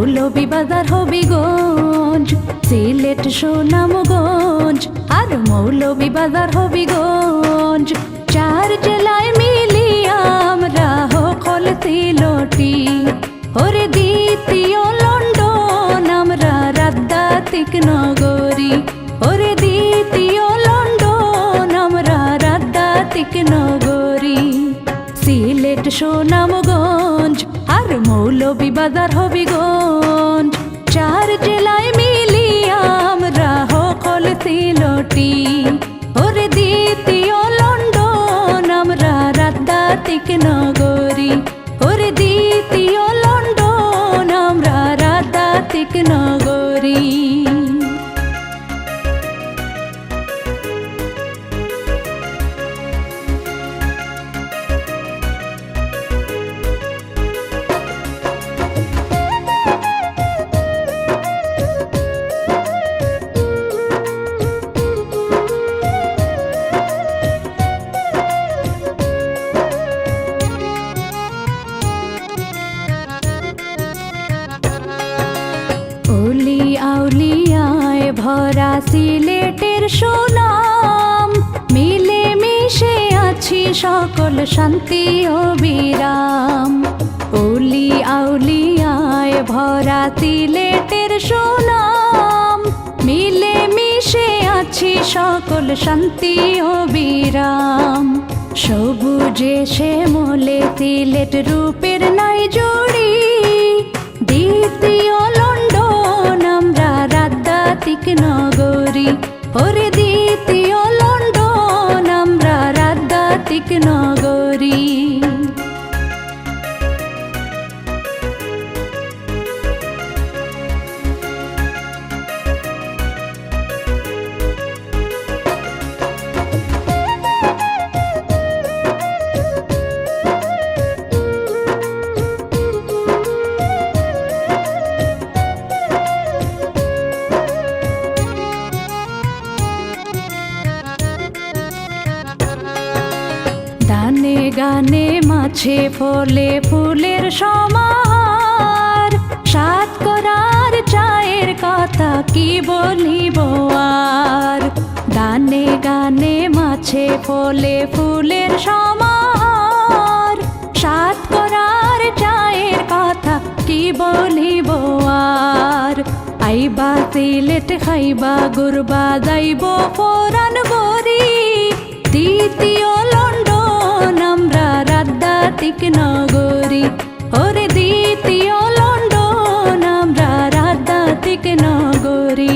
মৌলভীবাজার হবিগঞ্জ, সিলেট সুনামগঞ্জ আর মৌলভীবাজার হবিগঞ্জ, চার জেলায় মিলিয়ে আমরা হকল সিলটি। ওরে দ্বিতীয় লন্ডন আমরা রাজধাতিক নগরী, ওরে দ্বিতীয় লন্ডন আমরা রাজধাতিক নগরী। সিলেট সুনামগঞ্জ আর মৌলভীবাজার হবিগঞ্জ, চার জেলায় মিলিয়ে আমরা হকল সিলটি। ওরে দ্বিতীয় লন্ডন আমরা রাজধাতিক নগরী, ওরে দ্বিতীয় লন্ডন আমরা রাজধাতিক নগরী। অলি আউলিয়ায় ভরা সিলেটের সুনাম, মিলে মিশে আছি সকল শান্তি ও বিরাম। অলি আউলিয়ায় ভরা সিলেটের সুনাম, মিলে মিশে আছি সকল শান্তি ও বিরাম। সবুজে শ্যামলে সিলেট রূপের নাই জুড়ি, দ্বিতীয় লন্ডন আমরা রাজধাতিক নগরী, ওরে দ্বিতীয় লন্ডন আমরা রাজধাতিক নগরী। গানে গানে মাছে ফলে ফুলের সমাহার, সাত করার চায়ের কথা কি বলিব আর। গানে গানে মাছে ফলে ফুলের সমাহার, সাত করার চায়ের কথা কি বলিব আর। আইবা সিলেট খাইবা গুরবা যাইব ফোরান গরি, দ্বিতীয় লন্ডন আমরা রাজধাতিক নগরী, ওরে দ্বিতীয় লন্ডন আমরা রাজধাতিক নগরী।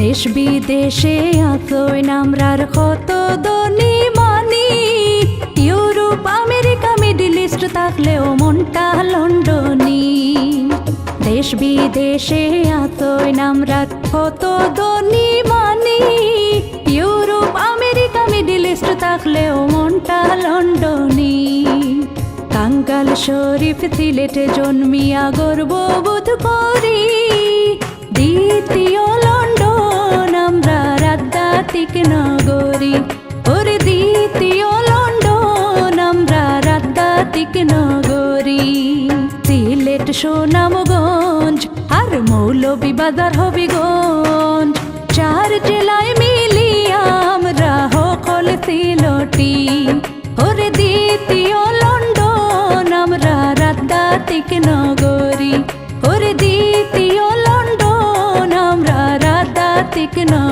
দেশ বিদেশে আসই নামরার কত ধনী মানি, ইউরোপ আমেরিকা মিডল ইস্ট থাকলেও মনটা লন্ডনী। দেশ বিদেশে আসই নামরার কত ধনী মানি, ইউরোপ আমেরিকা মিডল ইস্ট থাকলেও মনটা লন্ডনী। কাঙ্গাল শরীফ সিলেটে জন্মিয়া গর্ববোধ করি, দ্বিতীয় লন্ডন আমরা রাজধাতিক নগরী, ওরে দ্বিতীয় লন্ডন আমরা রাজধাতিক নগরী। সিলেট সুনামগঞ্জ আর মৌলভীবাজার হবিগঞ্জ, চার জেলায় মিলিয়ে আমরা হকল সিলটি। ওরে দ্বিতীয় লন্ডন আমরা রাজধাতিক নগরী, ওরে দ্বিতীয় লন্ডন আমরা রাজধাতিক নগরী।